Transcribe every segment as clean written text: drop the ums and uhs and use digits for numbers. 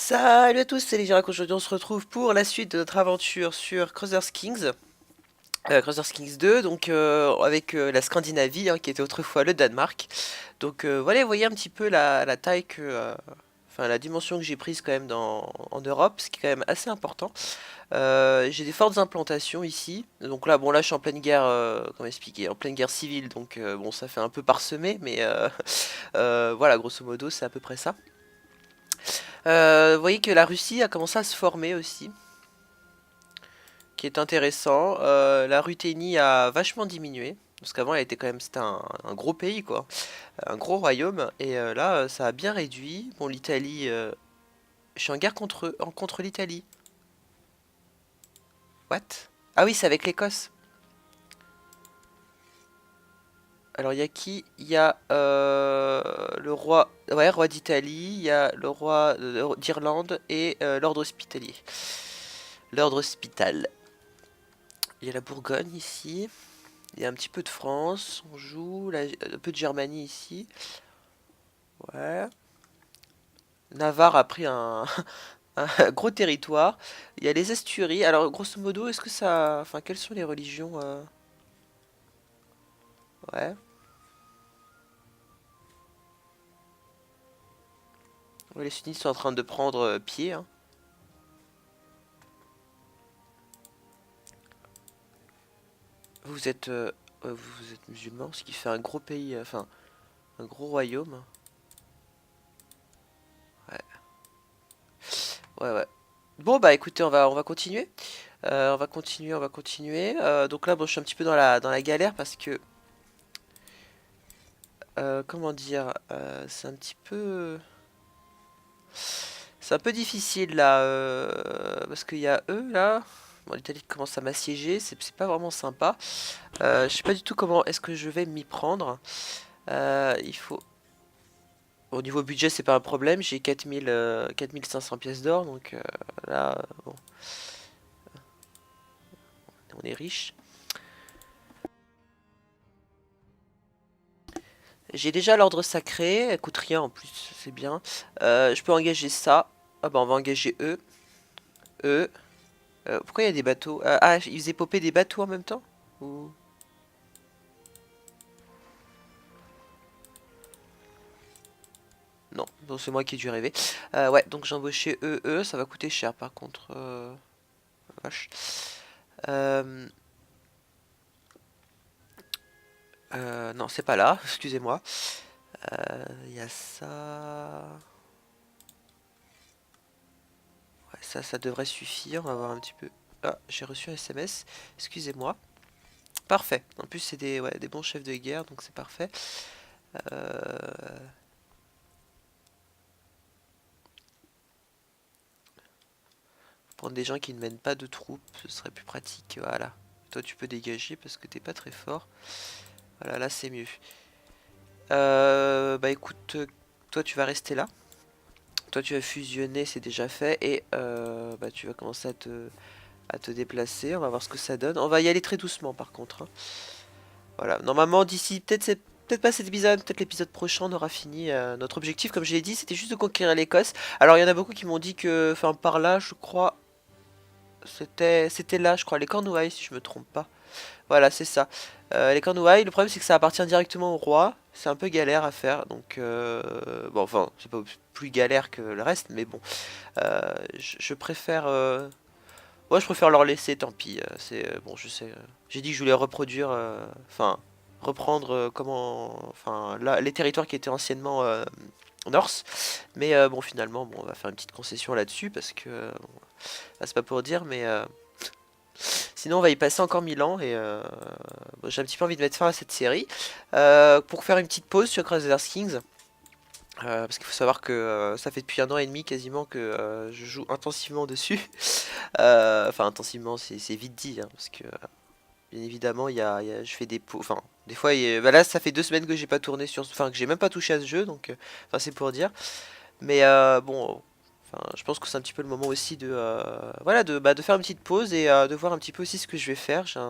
Salut à tous, c'est Légira. Aujourd'hui on se retrouve pour la suite de notre aventure sur Crusader Kings, Crusader Kings 2, donc avec la Scandinavie, hein, qui était autrefois le Danemark. Donc voilà, vous voyez un petit peu la taille que, enfin la dimension que j'ai prise quand même en Europe, ce qui est quand même assez important. J'ai des fortes implantations ici, donc là, bon là je suis en pleine guerre, comment expliquer, en pleine guerre civile, donc bon ça fait un peu parsemé, mais voilà, grosso modo c'est à peu près ça. Vous voyez que la Russie a commencé à se former aussi, qui est intéressant. La Ruthénie a vachement diminué, parce qu'avant elle était quand même, c'était un gros pays quoi, un gros royaume, et là ça a bien réduit. Bon, l'Italie, je suis en guerre contre l'Italie. What? Ah oui, c'est avec l'Écosse. Alors il y a qui? Il y a le roi, ouais, roi d'Italie, il y a le roi d'Irlande et l'ordre hospitalier. L'ordre hospital. Il y a la Bourgogne ici. Il y a un petit peu de France, on joue, un peu de Germanie ici. Ouais. Navarre a pris un gros territoire. Il y a les Asturies. Alors, grosso modo, est-ce que ça. Enfin, quelles sont les religions Ouais. Ouais, les sunnites sont en train de prendre pied, hein. Vous êtes, vous êtes musulmans, ce qui fait un gros pays, enfin, un gros royaume. Ouais, ouais, ouais. Bon, bah écoutez, on va continuer. On va continuer. Donc là, bon, je suis un petit peu dans la galère parce que comment dire, c'est un peu difficile là, parce qu'il y a eux là. Bon, l'Italie commence à m'assiéger, c'est pas vraiment sympa. Je sais pas du tout comment est-ce que je vais m'y prendre. Il faut. Au niveau budget, c'est pas un problème. J'ai 4000, 4500 pièces d'or, donc là, bon, on est riche. J'ai déjà l'ordre sacré, elle coûte rien en plus, c'est bien. Je peux engager ça. Ah bah on va engager eux. Eux. Pourquoi il y a des bateaux? Ah, ils faisaient popper des bateaux en même temps? Ou... Non, bon, c'est moi qui ai dû rêver. Ouais, donc j'ai embauché eux, ça va coûter cher par contre. Vache. Euh, non, c'est pas là, excusez-moi. Il y a ça. Ouais, ça devrait suffire. On va voir un petit peu. Ah, j'ai reçu un SMS. Excusez-moi. Parfait. En plus, c'est des, ouais, des bons chefs de guerre, donc c'est parfait. Euh, Prendre des gens qui ne mènent pas de troupes, ce serait plus pratique. Voilà. Toi, tu peux dégager parce que t'es pas très fort. Voilà, là, c'est mieux. Bah écoute, toi, tu vas rester là. Toi, tu vas fusionner, c'est déjà fait. Et bah, tu vas commencer à te déplacer. On va voir ce que ça donne. On va y aller très doucement, par contre, hein. Voilà. Normalement, d'ici, peut-être pas cet épisode, peut-être l'épisode prochain, on aura fini notre objectif. Comme je l'ai dit, c'était juste de conquérir l'Écosse. Alors, il y en a beaucoup qui m'ont dit que, enfin, par là, je crois, c'était là, je crois, les Cornouailles, si je me trompe pas. Voilà, c'est ça. Les Cornouailles, le problème, c'est que ça appartient directement au roi. C'est un peu galère à faire, donc bon, enfin, c'est pas plus galère que le reste, mais bon, je préfère. Moi, je préfère leur laisser, tant pis. C'est bon, je sais. J'ai dit que je voulais reproduire, enfin, reprendre enfin, là, les territoires qui étaient anciennement Norse. Mais bon, finalement, bon, on va faire une petite concession là-dessus parce que, bon, c'est pas pour dire, mais sinon, on va y passer encore 1000 ans et bon, j'ai un petit peu envie de mettre fin à cette série pour faire une petite pause sur Crusader Kings. Parce qu'il faut savoir que ça fait depuis un an et demi quasiment que je joue intensivement dessus. Enfin, intensivement, c'est vite dit, hein, parce que bien évidemment, je fais des pauses. Enfin, des fois, bah là, ça fait 2 semaines que j'ai pas tourné sur. Enfin, que j'ai même pas touché à ce jeu, donc. Enfin, c'est pour dire. Mais bon. Enfin, je pense que c'est un petit peu le moment aussi de, voilà, de faire une petite pause et de voir un petit peu aussi ce que je vais faire. J'ai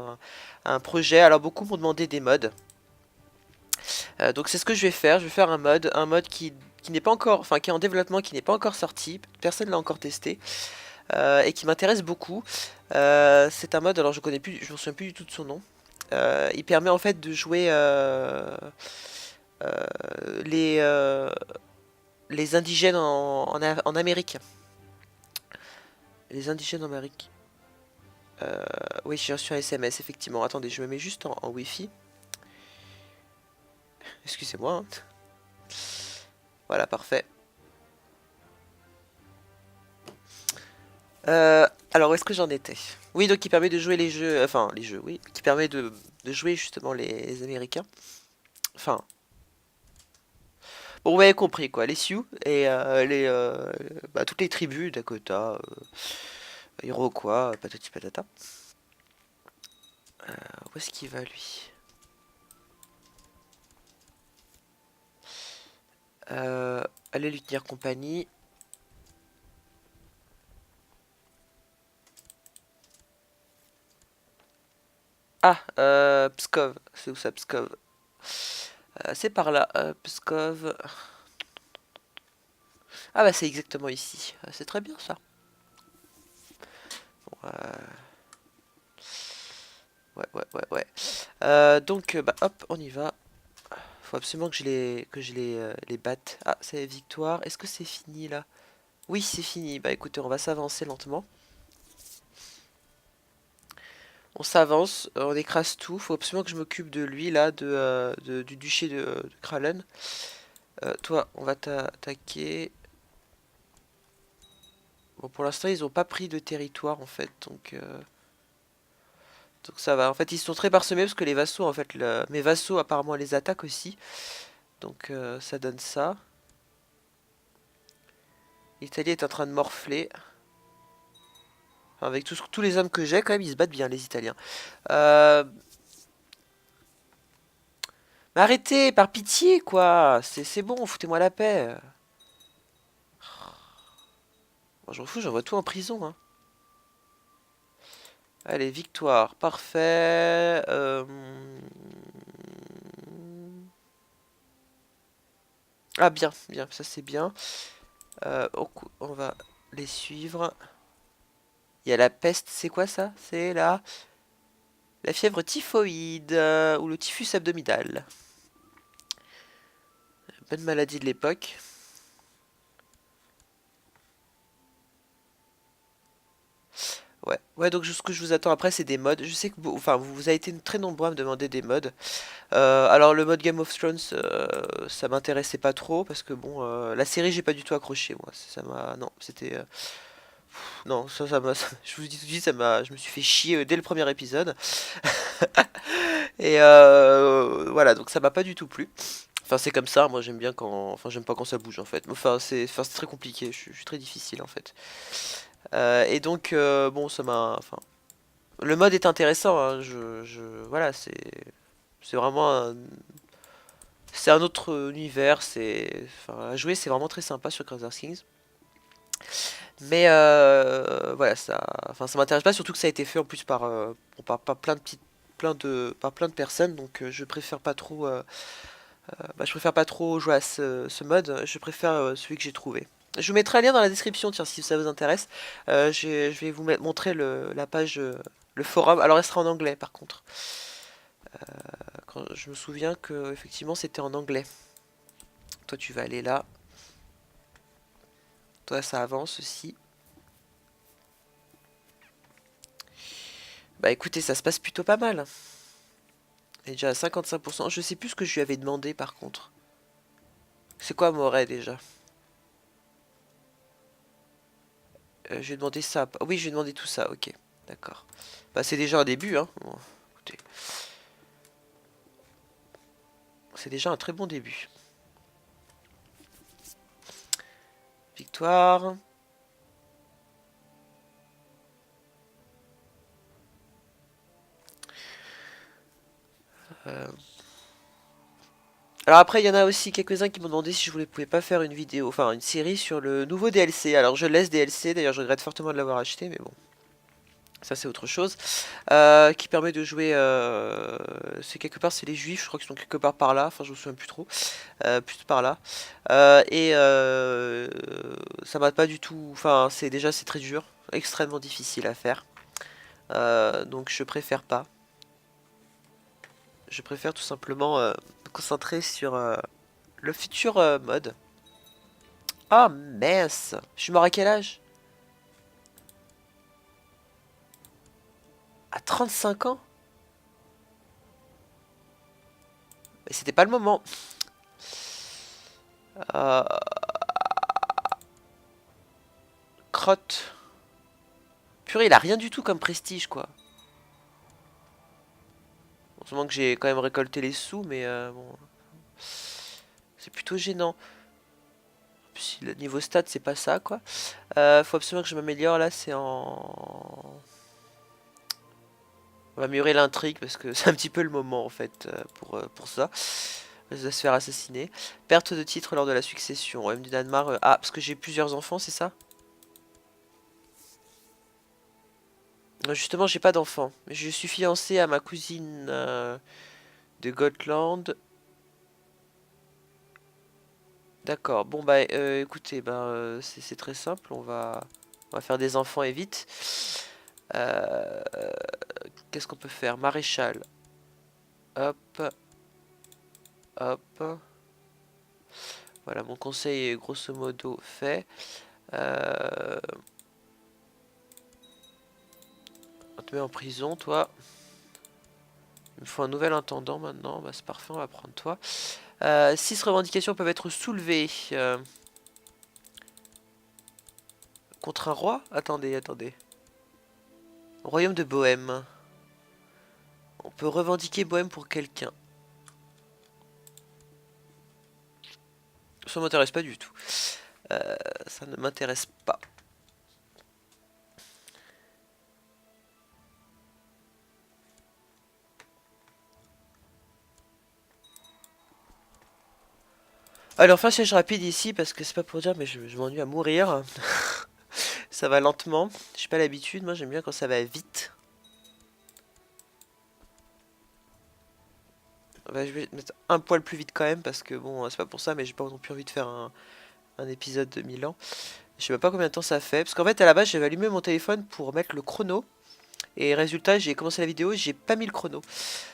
un projet. Alors, beaucoup m'ont demandé des mods. Donc c'est ce que je vais faire. Je vais faire un mode qui n'est pas encore, enfin qui est en développement, qui n'est pas encore sorti. Personne l'a encore testé et qui m'intéresse beaucoup. C'est un mode, alors je connais plus, je me souviens plus du tout de son nom. Il permet en fait de jouer euh, les euh, les indigènes en Amérique. Les indigènes en Amérique. Oui, j'ai reçu un SMS, effectivement. Attendez, je me mets juste en Wi-Fi. Excusez-moi, hein. Voilà, parfait. Alors, où est-ce que j'en étais? Oui, donc il permet de jouer les jeux... Enfin, les jeux, oui. Qui permet de jouer justement les Américains. Enfin... Bon, vous m'avez compris, quoi. Les Sioux et bah, toutes les tribus, Dakota, Iroquois, patati patata. Où est-ce qu'il va, lui? Allez lui tenir compagnie. Ah, Pskov. C'est où ça, Pskov? C'est par là, Pskov. Ah bah c'est exactement ici. C'est très bien ça. Bon, ouais, ouais, ouais, ouais. Donc, bah hop, on y va. Faut absolument que je les batte. Ah, c'est victoire. Est-ce que c'est fini là? Oui, c'est fini. Bah écoutez, on va s'avancer lentement. On s'avance, on écrase tout. Faut absolument que je m'occupe de lui là, du duché de Krallen. Toi, on va t'attaquer. Bon, pour l'instant, ils ont pas pris de territoire en fait, donc ça va. En fait, ils sont très parsemés parce que les vassaux, en fait, mes vassaux apparemment les attaquent aussi. Donc ça donne ça. L'Italie est en train de morfler. Enfin, avec tous les hommes que j'ai, quand même, ils se battent bien, les Italiens. Euh... Mais arrêtez, par pitié, quoi. C'est bon, foutez-moi la paix. Moi, j'en fous, j'envoie tout en prison, hein. Allez, victoire, parfait. Ah, bien, bien, ça c'est bien. On va les suivre. Il y a la peste, c'est quoi ça? C'est la fièvre typhoïde ou le typhus abdominal. Bonne maladie de l'époque. Ouais, ouais, donc ce que je vous attends après, c'est des mods. Je sais que enfin, vous avez été très nombreux à me demander des mods. Alors le mode Game of Thrones, ça m'intéressait pas trop parce que bon, la série j'ai pas du tout accroché moi. Ça m'a, non, c'était, non, ça m'a, je vous dis tout de suite, je me suis fait chier dès le premier épisode. Et voilà, donc ça m'a pas du tout plu. Enfin, c'est comme ça. Moi, j'aime bien quand, enfin, j'aime pas quand ça bouge en fait. Enfin, c'est très compliqué. Je suis très difficile en fait. Et donc, bon, enfin, le mode est intéressant, hein, voilà, c'est vraiment c'est un autre univers, enfin, à jouer, c'est vraiment très sympa sur Crusader Kings. Mais voilà, enfin, ça m'intéresse pas, surtout que ça a été fait en plus bon, par par plein de personnes, donc je préfère pas trop, bah, je préfère pas trop jouer à ce mode. Je préfère celui que j'ai trouvé. Je vous mettrai un lien dans la description, tiens, si ça vous intéresse. Je vais vous montrer la page, le forum. Alors, elle sera en anglais, par contre. Je me souviens que effectivement, c'était en anglais. Toi, tu vas aller là. Toi, ça avance aussi. Bah, écoutez, ça se passe plutôt pas mal. Elle est déjà à 55%. Je sais plus ce que je lui avais demandé, par contre. C'est quoi Moret, déjà? Je lui ai demandé ça. Oui, je lui ai demandé tout ça, ok. D'accord. Bah, c'est déjà un début, hein. Bon, écoutez. C'est déjà un très bon début. Victoire. Euh, Alors après, il y en a aussi quelques-uns qui m'ont demandé si je voulais pouvais pas faire une vidéo, enfin une série sur le nouveau DLC. Alors je laisse DLC, d'ailleurs je regrette fortement de l'avoir acheté, mais bon. Ça c'est autre chose. Qui permet de jouer... c'est quelque part, c'est les juifs, je crois qu'ils sont quelque part par là. Enfin, je me souviens plus trop. Plus par là. Et ça m'a pas du tout... Enfin, c'est très dur. Extrêmement difficile à faire. Donc je préfère pas. Je préfère tout simplement me concentrer sur le futur mode. Ah mince! Je suis mort à quel âge? À 35 ans? Mais c'était pas le moment. Euh, Crotte. Purée, il a rien du tout comme prestige, quoi. Heureusement que j'ai quand même récolté les sous, mais bon. C'est plutôt gênant. Si le niveau stat, c'est pas ça, quoi. Faut absolument que je m'améliore, là, c'est en... On va améliorer l'intrigue, parce que c'est un petit peu le moment, en fait, pour ça. Je dois se faire assassiner. Perte de titre lors de la succession. Royaume du Danemark. Ah, parce que j'ai plusieurs enfants, c'est ça? Justement, j'ai pas d'enfants. Je suis fiancé à ma cousine de Gotland. D'accord. Bon bah écoutez, bah c'est très simple. On va faire des enfants et vite. Euh, Qu'est-ce qu'on peut faire? Maréchal. Hop, hop. Voilà, mon conseil est grosso modo fait. Euh, on te met en prison, toi. Il me faut un nouvel intendant maintenant. Bah c'est parfait, on va prendre toi. 6 revendications peuvent être soulevées. Contre un roi? Attendez, attendez. Royaume de Bohême. On peut revendiquer Bohême pour quelqu'un. Ça m'intéresse pas du tout. Ça ne m'intéresse pas. Alors, enfin, siège rapide ici, parce que c'est pas pour dire, mais je m'ennuie à mourir. Ça va lentement. J'ai pas l'habitude, moi j'aime bien quand ça va vite. Bah, je vais mettre un poil plus vite quand même, parce que bon, c'est pas pour ça, mais j'ai pas non plus envie de faire un épisode de 1000 ans. Je sais même pas combien de temps ça fait, parce qu'en fait, à la base, j'avais allumé mon téléphone pour mettre le chrono. Et résultat, j'ai commencé la vidéo, j'ai pas mis le chrono.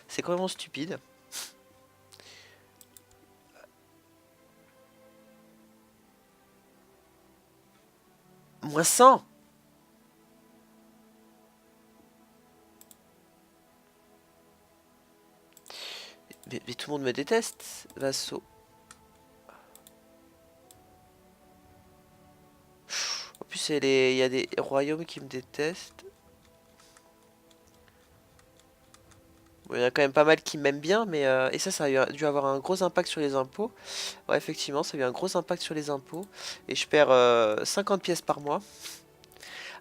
C'est complètement stupide. Moins 100. Mais tout le monde me déteste, Vassaux. En plus, il y a des royaumes qui me détestent. Bon, il y en a quand même pas mal qui m'aiment bien, mais... et ça a dû avoir un gros impact sur les impôts. Ouais, effectivement, ça a eu un gros impact sur les impôts. Et je perds 50 pièces par mois.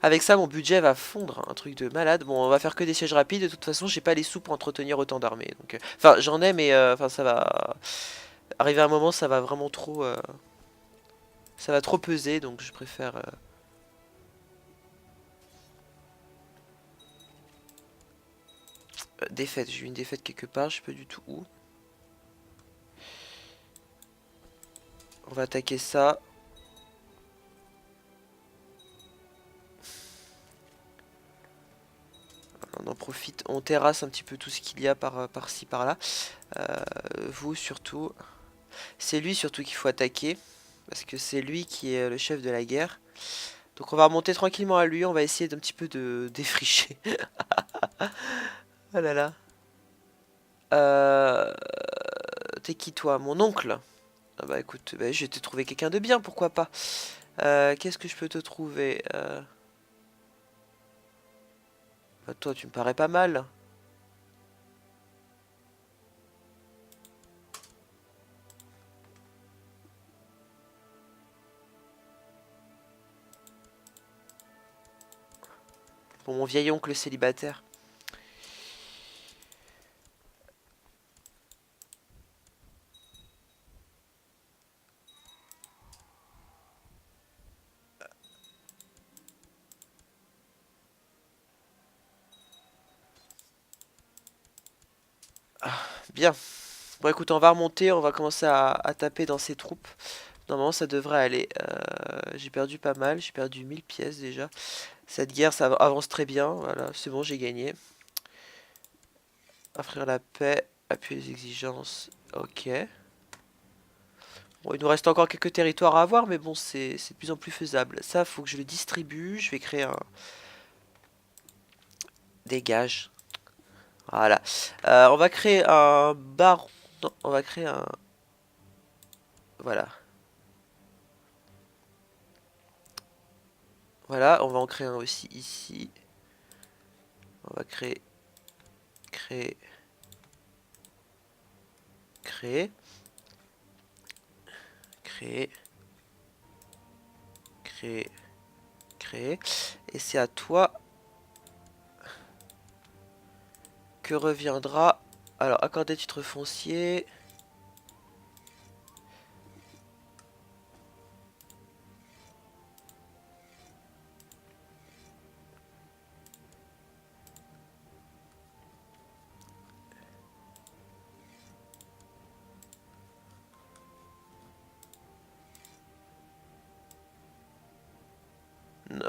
Avec ça, mon budget va fondre, un truc de malade. Bon, on va faire que des sièges rapides. De toute façon, j'ai pas les sous pour entretenir autant d'armées. Donc, enfin, j'en ai, mais enfin, ça va... Arriver à un moment, ça va vraiment trop... ça va trop peser, donc je préfère... défaite, j'ai eu une défaite quelque part, je sais pas du tout où. On va attaquer ça. On en profite, on terrasse un petit peu tout ce qu'il y a par-ci par-là. Vous surtout. C'est lui surtout qu'il faut attaquer. Parce que c'est lui qui est le chef de la guerre. Donc on va remonter tranquillement à lui, on va essayer d'un petit peu de défricher. Oh là là. Euh... T'es qui toi? Mon oncle? Ah bah écoute, bah, je vais te trouver quelqu'un de bien, pourquoi pas. Qu'est-ce que je peux te trouver bah, toi tu me parais pas mal. Pour mon vieil oncle célibataire. Bien. Bon écoute, on va remonter, on va commencer à taper dans ces troupes. Normalement ça devrait aller. J'ai perdu pas mal, j'ai perdu 1000 pièces déjà. Cette guerre ça avance très bien, voilà, c'est bon, j'ai gagné. Offrir la paix, appuyer les exigences, ok. Bon, il nous reste encore quelques territoires à avoir, mais bon, c'est de plus en plus faisable. Ça, faut que je le distribue, je vais créer un dégage. Voilà. On va créer un baron. Non, on va créer un... Voilà. Voilà, on va en créer un aussi ici. On va créer... Créer... Créer... Créer... Créer... Créer. Et c'est à toi que reviendra... Alors, accorder titre foncier...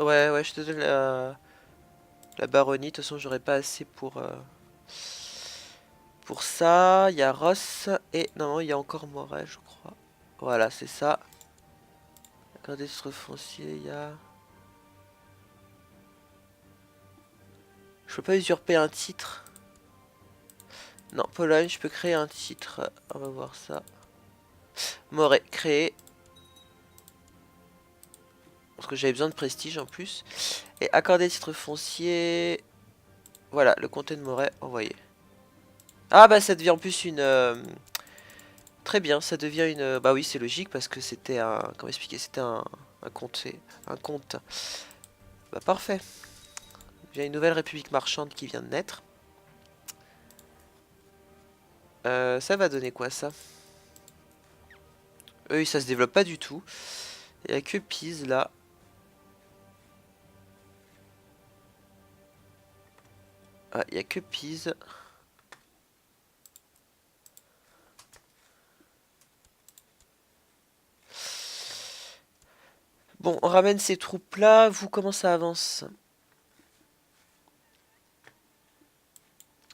Ouais, ouais, je te donne la baronnie. De toute façon, j'aurais pas assez pour ça. Il y a Ross et... Non, il y a encore Moret, je crois. Voilà, c'est ça. Accorder titre foncier, il y a... Je peux pas usurper un titre. Non, Pologne, je peux créer un titre. On va voir ça. Moret, créer. Parce que j'avais besoin de prestige en plus. Et accorder titre foncier. Voilà, le comté de Moret, envoyé. Ah bah ça devient en plus une... Très bien, ça devient une... Bah oui, c'est logique parce que c'était un... Comment expliquer? C'était un comté. Un comte. Bah parfait. J'ai une nouvelle république marchande qui vient de naître. Ça va donner quoi ça? Eux, ça se développe pas du tout. Il n'y a que Pise là. Ah, il n'y a que Pise. Bon, on ramène ces troupes là. Vous, comment ça avance?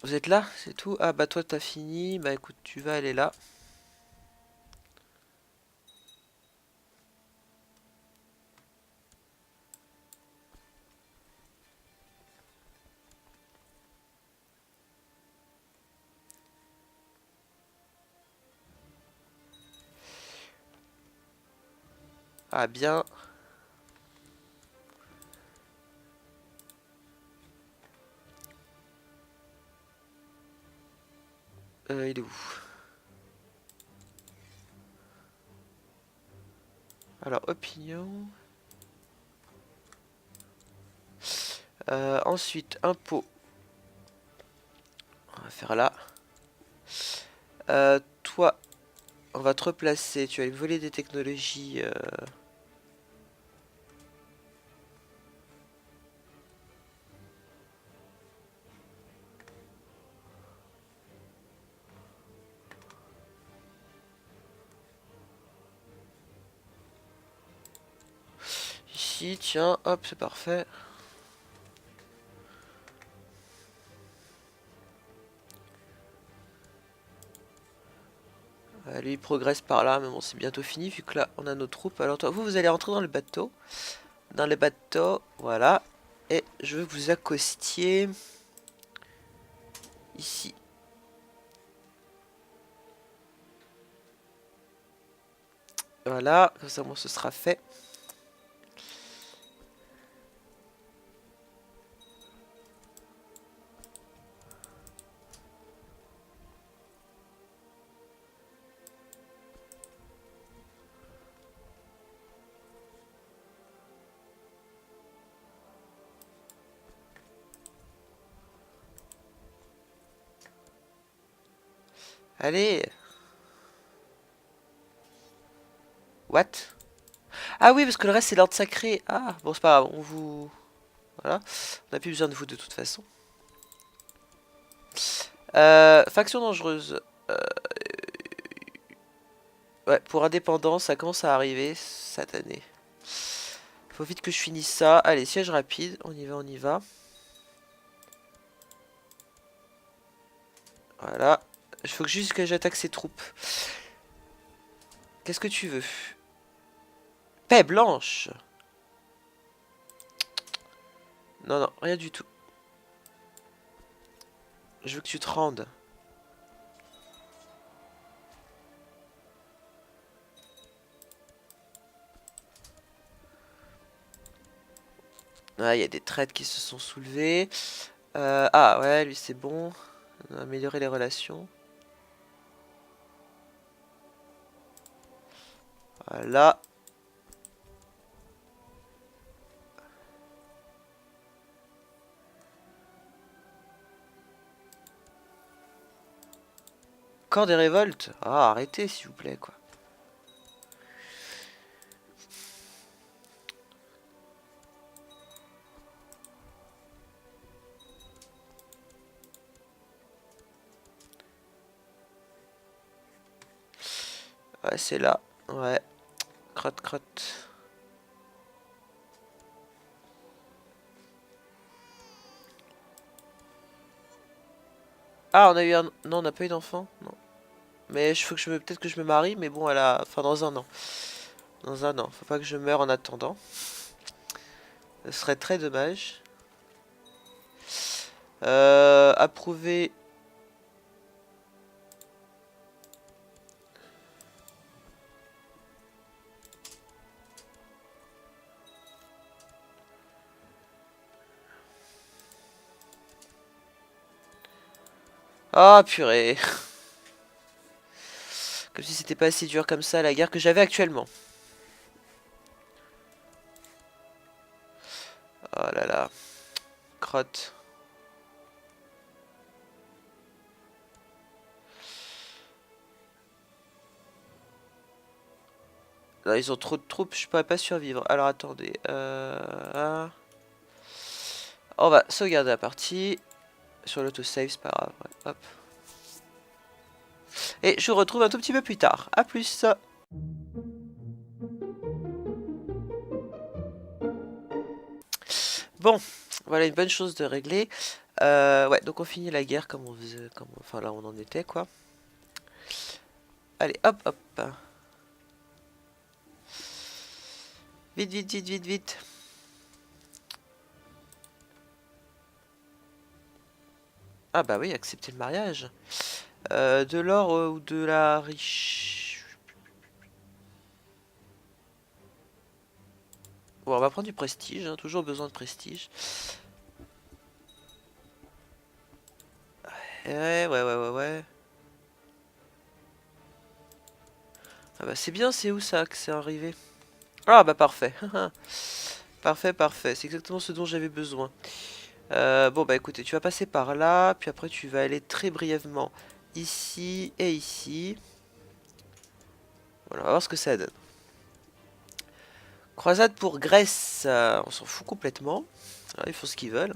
Vous êtes là? C'est tout? Ah bah toi t'as fini. Bah écoute, tu vas aller là. Ah bien. Il est où? Alors, opinion. Ensuite, impôt. On va faire là. Toi, on va te replacer. Tu vas me voler des technologies. Ici, tiens, hop, c'est parfait. Lui, il progresse par là, mais bon, c'est bientôt fini vu que là, on a nos troupes. Alors, toi, vous allez rentrer dans le bateau. Dans les bateaux, voilà. Et je veux que vous accostiez ici. Voilà, comme ça, moi, ce sera fait. Allez. What? Ah oui, parce que le reste, c'est l'ordre sacré. Ah, bon, c'est pas grave, on vous... Voilà. On n'a plus besoin de vous de toute façon. Faction dangereuse. Ouais, pour indépendant, ça commence à arriver, satané. Faut vite que je finisse ça. Allez, siège rapide, on y va, on y va. Voilà. Il faut juste que j'attaque ces troupes. Qu'est-ce que tu veux? Paix blanche! Non, non, rien du tout. Je veux que tu te rendes. Ah, il y a des traites qui se sont soulevées. Ah, ouais, lui c'est bon. On a amélioré les relations. Voilà. Encore des révoltes? Ah, arrêtez s'il vous plaît, quoi. Ouais, c'est là. Ouais. Crotte, crotte. Ah, on a eu un... Non, on n'a pas eu d'enfant? Non. Mais il faut que je me... Peut-être que je me marie, mais bon, enfin, dans un an. Dans un an. Faut pas que je meure en attendant. Ce serait très dommage. Approuver... Ah, purée. Comme si c'était pas assez dur comme ça, la guerre que j'avais actuellement. Oh là là. Crotte. Là, ils ont trop de troupes, je pourrais pas survivre. Alors, attendez. On va sauvegarder la partie. Sur l'autosave, c'est pas grave. Ouais, hop. Et je vous retrouve un tout petit peu plus tard. A plus. Bon, voilà une bonne chose de régler. Ouais, donc on finit la guerre comme on faisait, enfin là on en était quoi. Allez, hop, hop. Vite, vite, vite, vite, vite. Ah bah oui, accepter le mariage. De l'or ou de la riche. Bon, on va prendre du prestige, hein, toujours besoin de prestige. Ouais, ouais, ouais, ouais, ouais. Ah bah c'est bien, c'est où ça que c'est arrivé? Ah bah parfait. Parfait, parfait. C'est exactement ce dont j'avais besoin. Bon bah écoutez, tu vas passer par là, puis après tu vas aller très brièvement ici et ici. Voilà, on va voir ce que ça donne. Croisade pour Grèce, on s'en fout complètement. Ah, ils font ce qu'ils veulent.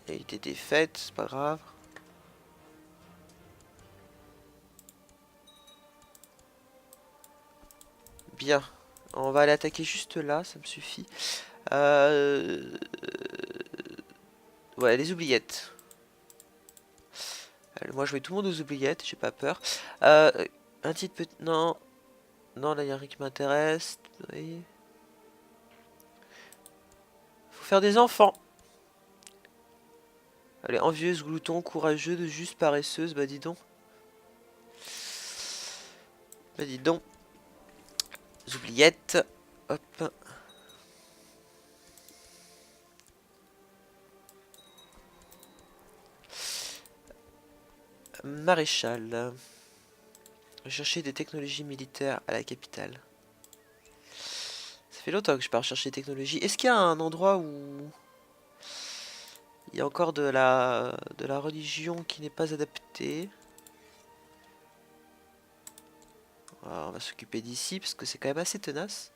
Il a été défaite, c'est pas grave. Bien, on va aller attaquer juste là, ça me suffit. Ouais, les oubliettes. Moi je mets tout le monde aux oubliettes, j'ai pas peur. Un titre petit... Non, non, là il y a rien qui m'intéresse. Oui. Faut faire des enfants. Allez, envieuse, glouton, courageux, de juste paresseuse, bah dis donc. Bah dis donc. Oubliettes. Hop. Maréchal. Rechercher des technologies militaires à la capitale. Ça fait longtemps que je pars chercher des technologies. Est-ce qu'il y a un endroit où il y a encore de la religion qui n'est pas adaptée? Alors, on va s'occuper d'ici parce que c'est quand même assez tenace.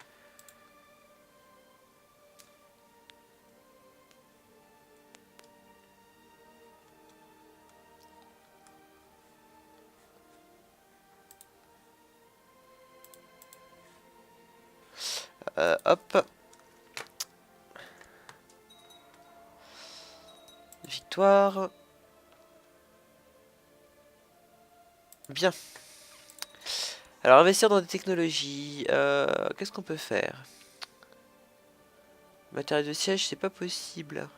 Hop. Victoire. Bien. Alors, investir dans des technologies. Qu'est-ce qu'on peut faire? Matériel de siège, c'est pas possible.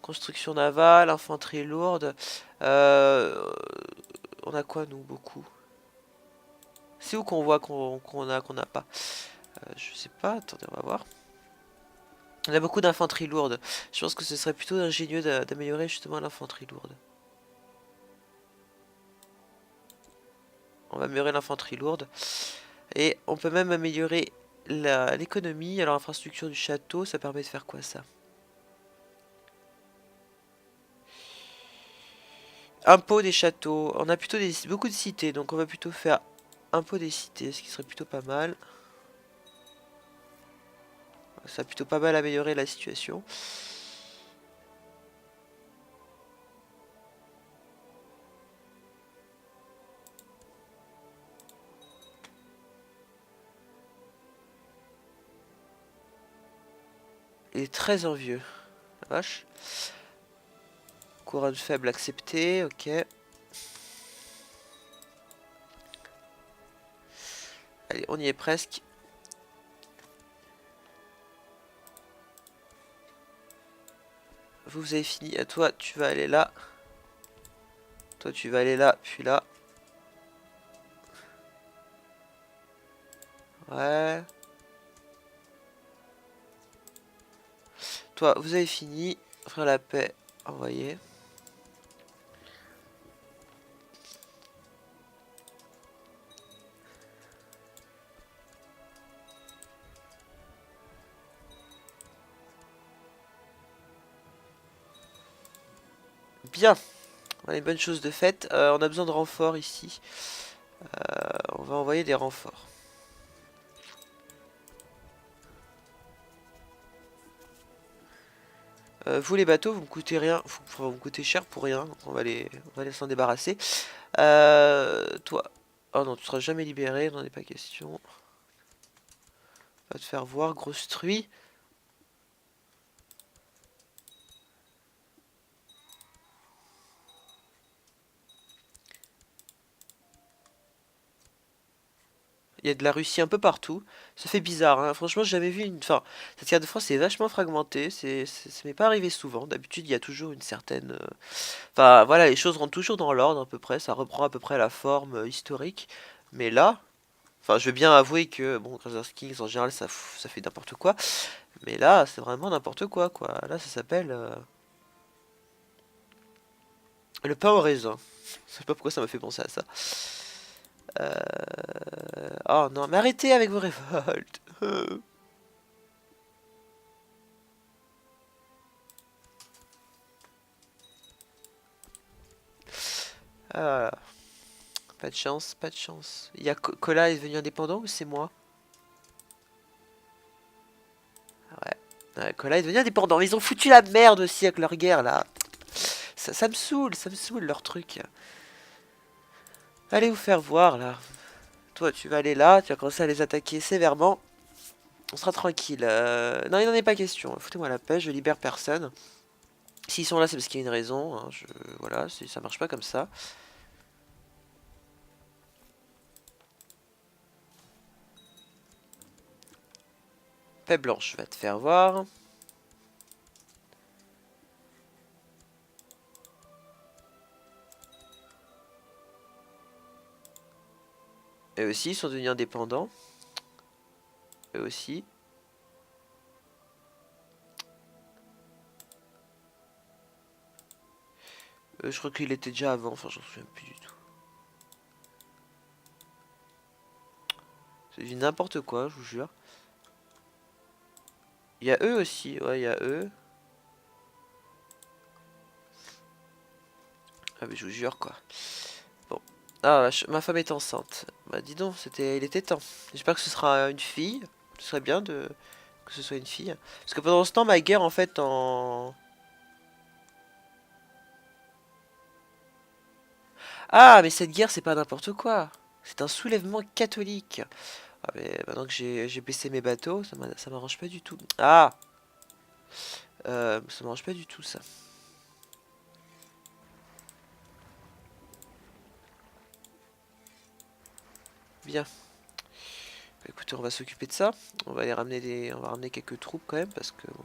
Construction navale, infanterie lourde. On a quoi, nous? Beaucoup. C'est où qu'on voit qu'on n'a pas? Je sais pas, attendez, on va voir. On a beaucoup d'infanterie lourde. Je pense que ce serait plutôt ingénieux d'améliorer justement l'infanterie lourde. On va améliorer l'infanterie lourde. Et on peut même améliorer l'économie. Alors, infrastructure du château, ça permet de faire quoi, ça? Impôt des châteaux. On a plutôt beaucoup de cités, donc on va plutôt faire impôt des cités, ce qui serait plutôt pas mal. Ça a plutôt pas mal amélioré la situation. Il est très envieux. La vache. Couronne faible acceptée, ok. Allez, on y est presque. Vous avez fini. À toi, tu vas aller là. Toi, tu vas aller là, puis là. Ouais. Toi, vous avez fini. Offrir la paix. Envoyer. Bien. On a une bonne chose de faite. On a besoin de renforts ici. On va envoyer des renforts. Vous les bateaux, vous me coûtez rien, vous me coûtez cher pour rien, donc on va les s'en débarrasser. Toi, oh non, tu seras jamais libéré, n'en est pas question. Va te faire voir, grosse truie. Il y a de la Russie un peu partout. Ça fait bizarre, hein. Franchement, j'ai jamais vu une. Enfin, cette carte de France est vachement fragmentée. Ça m'est pas arrivé souvent. D'habitude, il y a toujours une certaine. Enfin, voilà, les choses rentrent toujours dans l'ordre à peu près. Ça reprend à peu près la forme historique. Mais là, enfin, je veux bien avouer que bon, Crusader Kings en général, ça fait n'importe quoi. Mais là, c'est vraiment n'importe quoi, quoi. Là, ça s'appelle le pain au raisin. Je sais pas pourquoi ça m'a fait penser à ça. Oh non, mais arrêtez avec vos révoltes. Ah, pas de chance, pas de chance. Il y a Kola est devenu indépendant ou c'est moi? Ouais, Kola est devenu indépendant. Mais ils ont foutu la merde aussi avec leur guerre là. Ça me saoule leur truc. Allez vous faire voir là. Toi, tu vas aller là, tu vas commencer à les attaquer sévèrement. On sera tranquille. Non, il n'en est pas question. Foutez-moi la paix, je libère personne. S'ils sont là, c'est parce qu'il y a une raison. Hein. Voilà, ça marche pas comme ça. Paix blanche, va te faire voir. Eux aussi, ils sont devenus indépendants. Eux aussi. Je crois qu'il était déjà avant, enfin, j'en souviens plus du tout. C'est du n'importe quoi, je vous jure. Il y a eux aussi, ouais, il y a eux. Ah, mais je vous jure, quoi. Bon. Ah, ma femme est enceinte. Bah, dis donc, il était temps. J'espère que ce sera une fille. Ce serait bien que ce soit une fille. Parce que pendant ce temps, ma guerre, en fait, en... Ah, mais cette guerre, c'est pas n'importe quoi. C'est un soulèvement catholique. Ah mais maintenant que j'ai baissé mes bateaux, ça m'arrange pas du tout. Ah ça m'arrange pas du tout ça. Bien. Bah, écoutez, on va s'occuper de ça. On va ramener quelques troupes quand même parce que bon,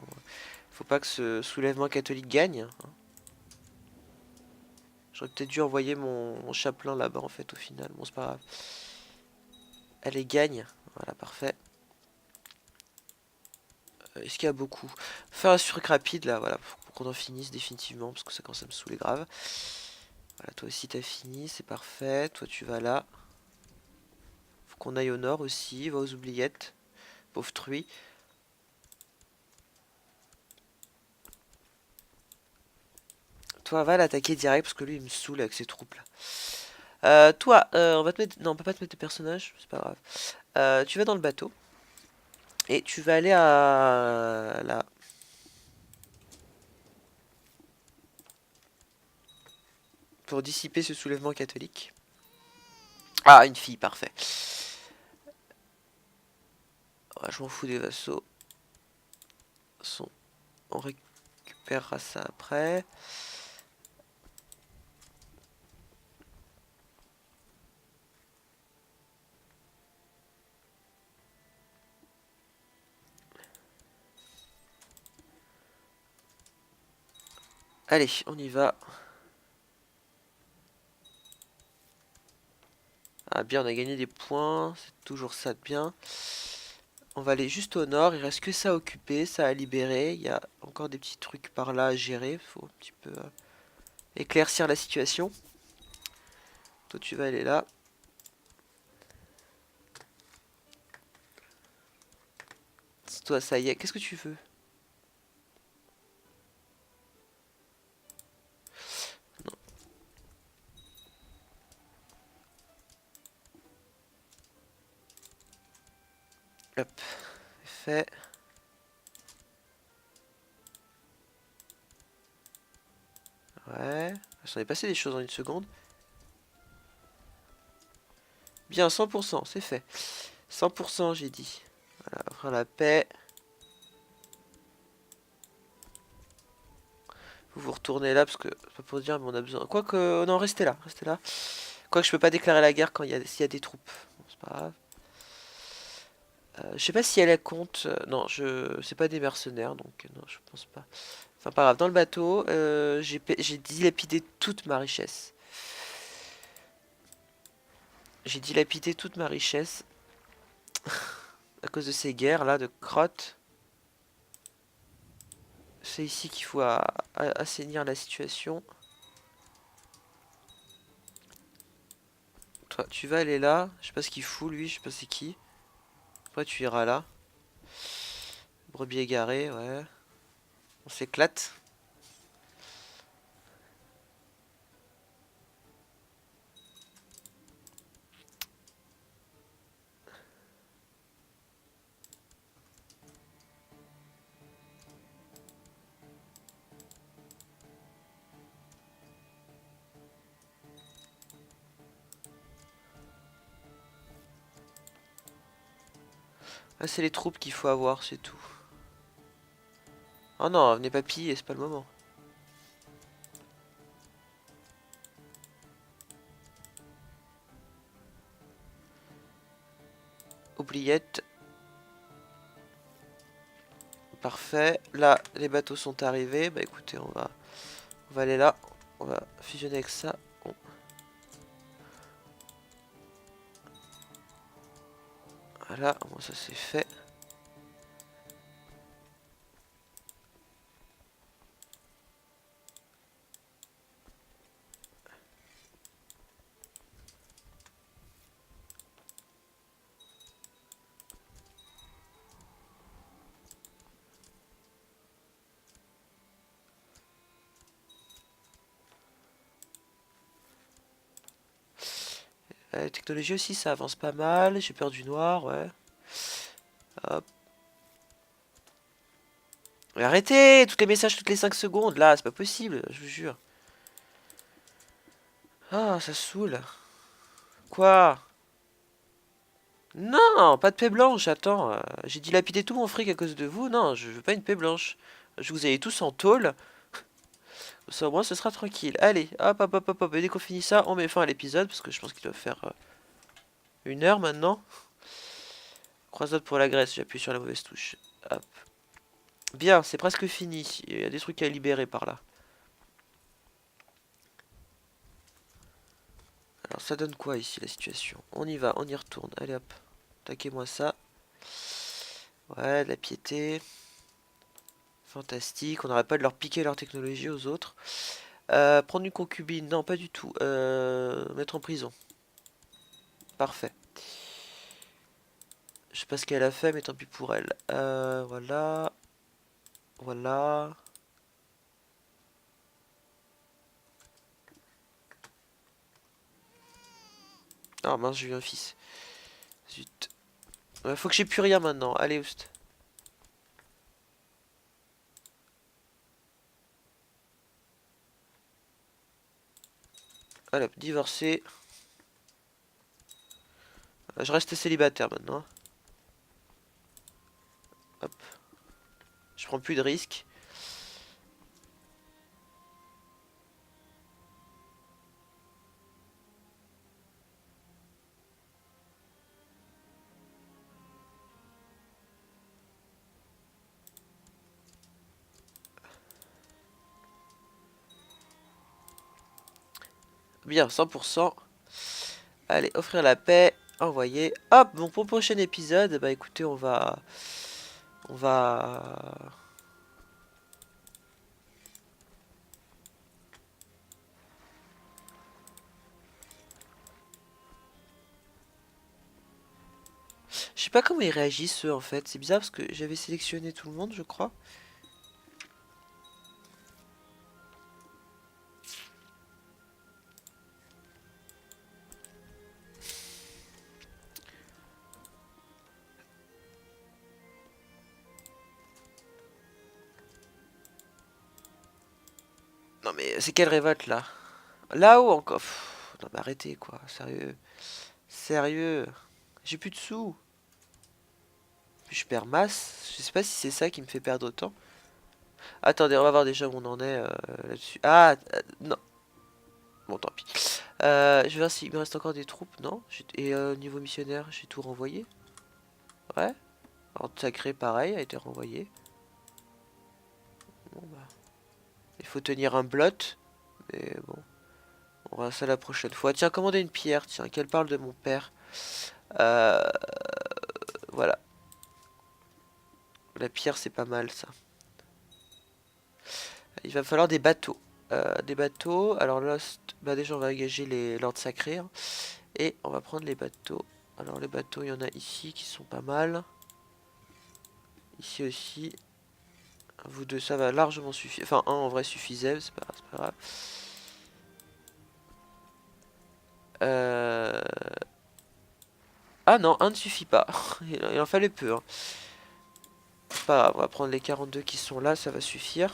faut pas que ce soulèvement catholique gagne, hein. J'aurais peut-être dû envoyer mon chapelain là-bas en fait au final. Bon c'est pas grave. Allez gagne. Voilà parfait. Est-ce qu'il y a beaucoup? Faire un truc rapide là, voilà, pour qu'on en finisse définitivement parce que ça commence à me saouler grave. Voilà, toi aussi t'as fini, c'est parfait. Toi tu vas là. Faut qu'on aille au nord aussi, va aux oubliettes. Pauvre truie. Toi va l'attaquer direct parce que lui il me saoule avec ses troupes là. Toi, on va te mettre. Non, on peut pas te mettre de personnage, c'est pas grave. Tu vas dans le bateau. Et tu vas aller à là. Pour dissiper ce soulèvement catholique. Ah, une fille, parfait. Ouais, je m'en fous des vassaux. On récupérera ça après. Allez, on y va. Ah bien, on a gagné des points. C'est toujours ça de bien. On va aller juste au nord. Il reste que ça à occuper, ça à libérer. Il y a encore des petits trucs par là à gérer. Faut un petit peu éclaircir la situation. Toi, tu vas aller là. Toi, ça y est. Qu'est-ce que tu veux? Non. Hop. Fait. Ouais. J'en ai passé des choses en une seconde. Bien, 100%, c'est fait. 100%, j'ai dit. Voilà, offrir la paix. Vous vous retournez là parce que c'est pas pour dire, mais on a besoin. Quoique, non, restez là, restez là. Quoique je peux pas déclarer la guerre quand s'il y a des troupes. Bon, c'est pas grave. Je sais pas si elle compte. Non, c'est pas des mercenaires, donc non, je pense pas. Enfin, pas grave. Dans le bateau, j'ai dilapidé toute ma richesse. J'ai dilapidé toute ma richesse à cause de ces guerres là de crottes. C'est ici qu'il faut assainir la situation. Toi, tu vas aller là. Je sais pas ce qu'il fout lui, je sais pas c'est qui. Après, tu iras là. Brebis égaré, ouais. On s'éclate. Ah, c'est les troupes qu'il faut avoir, c'est tout. Oh non, venez pas piller, c'est pas le moment. Oubliette. Parfait. Là, les bateaux sont arrivés. Bah écoutez, on va aller là. On va fusionner avec ça. Voilà, bon, ça c'est fait. La technologie aussi, ça avance pas mal. J'ai peur du noir, ouais. Hop. Mais arrêtez! Tous les messages toutes les 5 secondes, là, c'est pas possible, je vous jure. Ah, ça saoule. Quoi? Non, pas de paix blanche, attends. J'ai dilapidé tout mon fric à cause de vous. Non, je veux pas une paix blanche. Je vous ai tous en tôle. Ça, au moins, ce sera tranquille. Allez, hop, hop, hop, hop, hop. Et dès qu'on finit ça, on met fin à l'épisode. Parce que je pense qu'il doit faire 1 heure maintenant. Croisade pour la Grèce, j'ai appuyé sur la mauvaise touche. Hop. Bien, c'est presque fini. Il y a des trucs à libérer par là. Alors, ça donne quoi ici, la situation? On y va, on y retourne. Allez, hop. Taquez-moi ça. Ouais, de la piété. Fantastique. On n'arrête pas de leur piquer leur technologie aux autres. Prendre une concubine. Non, pas du tout. Mettre en prison. Parfait. Je sais pas ce qu'elle a fait, mais tant pis pour elle. Voilà. Voilà. Ah mince, j'ai eu un fils. Zut. Ouais, faut que j'ai plus rien maintenant. Allez, oust. Allez, hop, divorcé. Je reste célibataire maintenant. Hop. Je prends plus de risques. Bien, 100%. Allez, offrir la paix. Envoyer. Hop, bon, pour le prochain épisode, bah écoutez, on va... On va... Je sais pas comment ils réagissent eux en fait. C'est bizarre parce que j'avais sélectionné tout le monde, je crois. Non mais c'est quelle révolte là? Là-haut encore. Pff, non mais arrêtez quoi, sérieux. Sérieux. J'ai plus de sous. Puis je perds masse. Je sais pas si c'est ça qui me fait perdre autant. Attendez, on va voir déjà où on en est là-dessus. Ah, non. Bon, tant pis. Je vais voir s'il me reste encore des troupes, non? Et niveau missionnaire, j'ai tout renvoyé. Ouais. Ordre sacré, pareil, a été renvoyé. Bon, bah. Il faut tenir un blot. Mais bon. On verra ça la prochaine fois. Tiens, commander une pierre, tiens, qu'elle parle de mon père. Euh, voilà. La pierre, c'est pas mal, ça. Il va falloir des bateaux. Des bateaux. Alors Lost, bah déjà, on va engager l'ordre sacré, hein. Et on va prendre les bateaux. Alors les bateaux, il y en a ici qui sont pas mal. Ici aussi. Vous deux, ça va largement suffire. Enfin, un en vrai suffisait, c'est pas grave. Euh... Ah non, un ne suffit pas. Il en fallait peu, hein. C'est pas grave, on va prendre les 42 qui sont là, ça va suffire.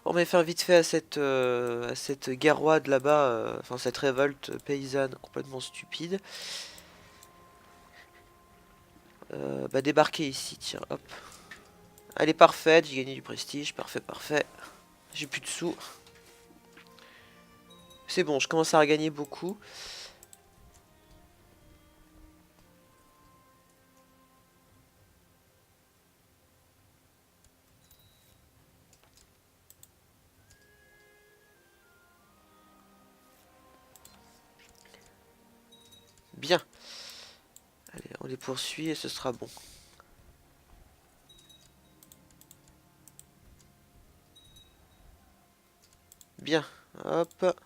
On met fin vite fait à cette guerroide là-bas, enfin cette révolte paysanne complètement stupide. Bah débarquer ici, tiens, hop. Elle est parfaite, j'ai gagné du prestige, parfait, parfait. J'ai plus de sous. C'est bon, je commence à regagner beaucoup. Bien. Allez, on les poursuit et ce sera bon. Bien. Hop.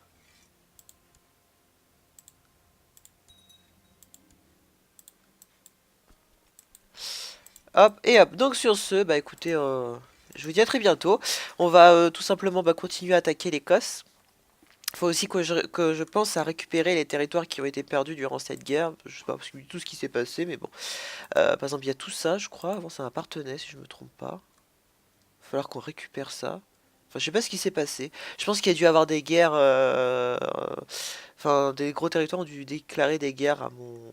Hop et hop. Donc sur ce, bah écoutez, je vous dis à très bientôt. On va tout simplement bah, continuer à attaquer l'Écosse. Faut aussi que je pense à récupérer les territoires qui ont été perdus durant cette guerre. Je sais pas tout ce qui s'est passé, mais bon. Par exemple, il y a tout ça, je crois. Avant, ça m'appartenait, si je me trompe pas. Il va falloir qu'on récupère ça. Enfin, je sais pas ce qui s'est passé. Je pense qu'il y a dû avoir des guerres. Enfin, des gros territoires ont dû déclarer des guerres à mon.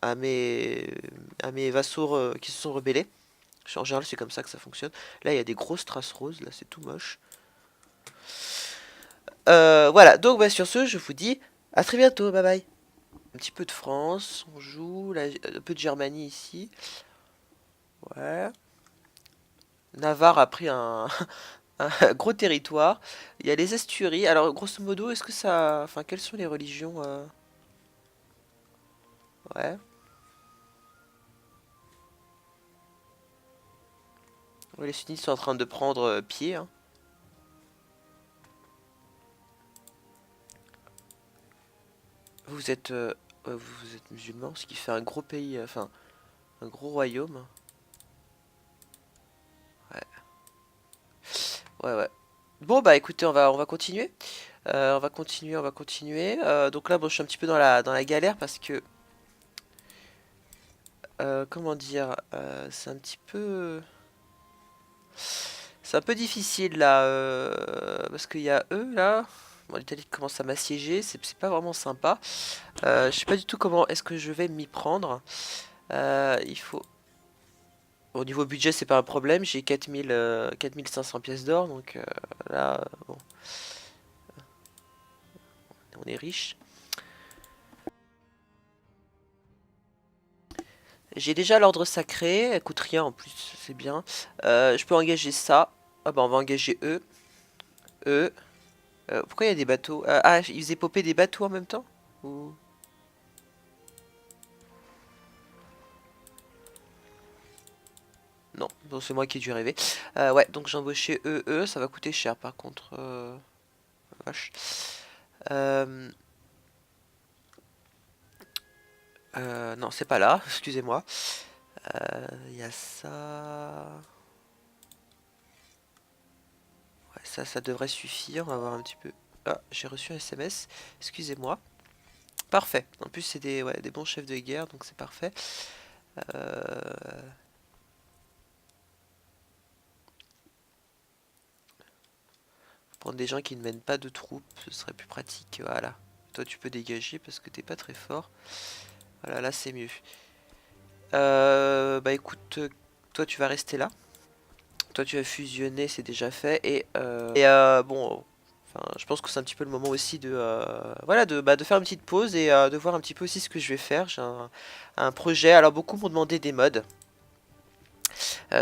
à mes, à mes vassaux qui se sont rebellés. En général, c'est comme ça que ça fonctionne. Là, il y a des grosses traces roses, là, c'est tout moche. Voilà, donc bah, sur ce, je vous dis à très bientôt, bye bye. Un petit peu de France, on joue, là, un peu de Germanie ici. Ouais. Navarre a pris un gros territoire. Il y a les Asturies. Alors, grosso modo, est-ce que ça... Enfin, quelles sont les religions Ouais. Ouais, les sunnites sont en train de prendre pied, hein. Vous êtes... ouais, vous êtes musulmans, ce qui fait un gros pays... Enfin, un gros royaume. Ouais. Ouais, ouais. Bon, bah écoutez, on va continuer. On va continuer. Donc là, bon, je suis un petit peu dans la galère parce que... comment dire, c'est un petit peu... C'est un peu difficile là, parce qu'il y a eux là. Bon, l'Italie commence à m'assiéger, c'est pas vraiment sympa. Je sais pas du tout comment est-ce que je vais m'y prendre. Il faut... Au niveau budget, c'est pas un problème, j'ai 4000, 4500 pièces d'or, donc là, bon, on est riche. J'ai déjà l'ordre sacré, elle coûte rien en plus, c'est bien. Je peux engager ça. Ah bah on va engager eux. Eux. Pourquoi il y a des bateaux? Ah, ils faisaient popper des bateaux en même temps? Ou... Non, bon, c'est moi qui ai dû rêver. Ouais, donc j'ai embauché eux, ça va coûter cher par contre. Vache. Euh, non, c'est pas là, excusez-moi. Il y a ça. Ouais, ça devrait suffire. On va voir un petit peu. Ah, j'ai reçu un SMS. Excusez-moi. Parfait. En plus, c'est des, ouais, des bons chefs de guerre, donc c'est parfait. Euh, Prendre des gens qui ne mènent pas de troupes, ce serait plus pratique. Voilà. Toi, tu peux dégager parce que t'es pas très fort. Voilà, là, c'est mieux. Bah écoute, toi, tu vas rester là. Toi, tu vas fusionner, c'est déjà fait. Bon, enfin, je pense que c'est un petit peu le moment aussi de, voilà, de faire une petite pause et de voir un petit peu aussi ce que je vais faire. J'ai un projet. Alors, beaucoup m'ont demandé des mods.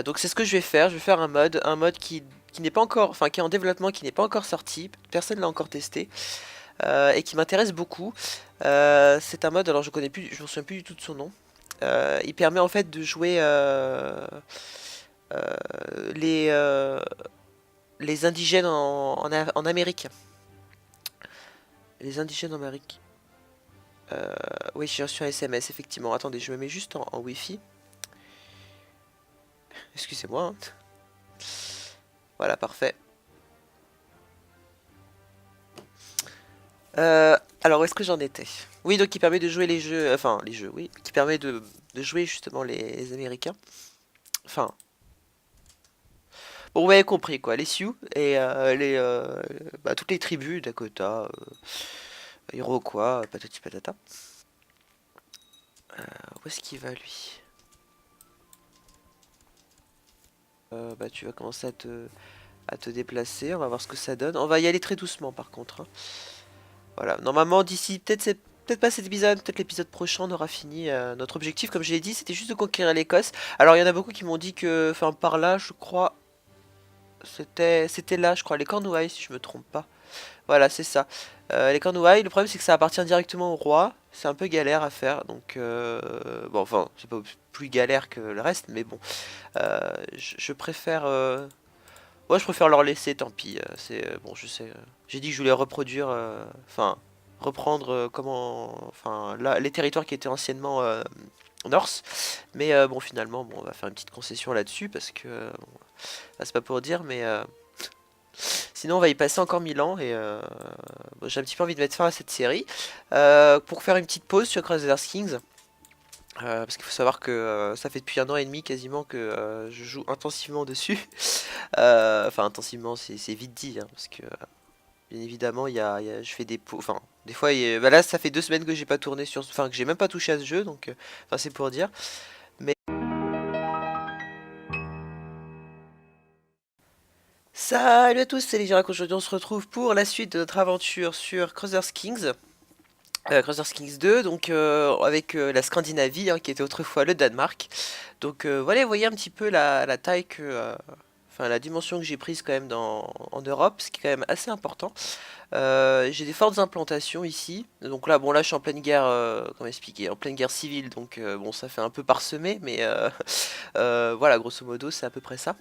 Donc, c'est ce que je vais faire. Je vais faire un mode qui n'est pas encore, enfin, qui est en développement, qui n'est pas encore sorti. Personne l'a encore testé. Et qui m'intéresse beaucoup. C'est un mode, alors je connais plus, je me souviens plus du tout de son nom. Il permet en fait de jouer les, les indigènes en Amérique. Les indigènes en Amérique. Oui, j'ai reçu un SMS, effectivement. Attendez, je me mets juste en Wi-Fi. Excusez-moi, hein. Voilà, parfait. Alors, où est-ce que j'en étais? Oui, donc il permet de jouer les jeux, enfin les jeux, oui, qui permet de jouer justement les Américains. Enfin, bon, vous m'avez compris quoi, les Sioux et bah, toutes les tribus, Dakota, Iroquois, patati patata. Où est-ce qu'il va lui? Bah, tu vas commencer à te déplacer, on va voir ce que ça donne. On va y aller très doucement par contre, hein. Voilà, normalement d'ici peut-être pas cet épisode, peut-être l'épisode prochain on aura fini notre objectif. Comme je l'ai dit, c'était juste de conquérir l'Écosse. Alors il y en a beaucoup qui m'ont dit que, enfin par là, je crois, c'était là, je crois, les Cornouailles si je me trompe pas. Voilà, c'est ça. Les Cornouailles, le problème c'est que ça appartient directement au roi. C'est un peu galère à faire, donc bon, enfin, c'est pas plus galère que le reste, mais bon, je préfère. Ouais, je préfère leur laisser, tant pis. C'est bon, je sais. J'ai dit que je voulais reproduire, enfin, reprendre enfin, là, les territoires qui étaient anciennement Norse, mais bon, finalement, bon, on va faire une petite concession là-dessus parce que, bon, bah, c'est pas pour dire, mais sinon, on va y passer encore 1000 ans et bon, j'ai un petit peu envie de mettre fin à cette série pour faire une petite pause sur Crusader Kings. Parce qu'il faut savoir que ça fait depuis un an et demi quasiment que je joue intensivement dessus. Enfin intensivement, c'est vite dit, hein, parce que bien évidemment je fais des pauses, enfin Des fois, bah là, ça fait 2 semaines que j'ai pas tourné sur, enfin que j'ai même pas touché à ce jeu, donc, enfin c'est pour dire. Mais salut à tous, c'est Légirac. Aujourd'hui, on se retrouve pour la suite de notre aventure sur Crusader Kings. Crusader Kings 2, donc avec la Scandinavie, hein, qui était autrefois le Danemark. Donc voilà, vous voyez un petit peu la taille que, enfin la dimension que j'ai prise quand même en Europe, ce qui est quand même assez important. J'ai des fortes implantations ici. Donc là, bon là, je suis en pleine guerre, comment expliquer, en pleine guerre civile, donc bon, ça fait un peu parsemé, mais voilà, grosso modo, c'est à peu près ça.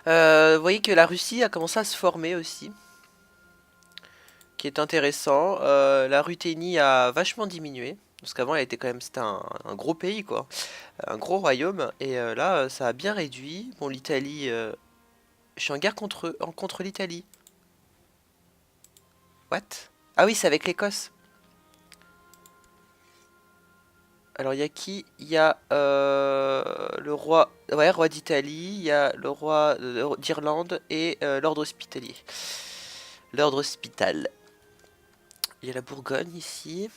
Vous voyez que la Russie a commencé à se former aussi, qui est intéressant. La Ruthénie a vachement diminué. Parce qu'avant, elle était quand même, c'était un gros pays, quoi. Un gros royaume. Et là, ça a bien réduit. Bon, l'Italie, je suis en guerre contre l'Italie. What? Ah oui, c'est avec l'Écosse. Alors, il y a qui? Il y a le roi, ouais, roi d'Italie. Il y a le roi d'Irlande et l'ordre hospitalier. L'ordre hospital. Il y a la Bourgogne ici.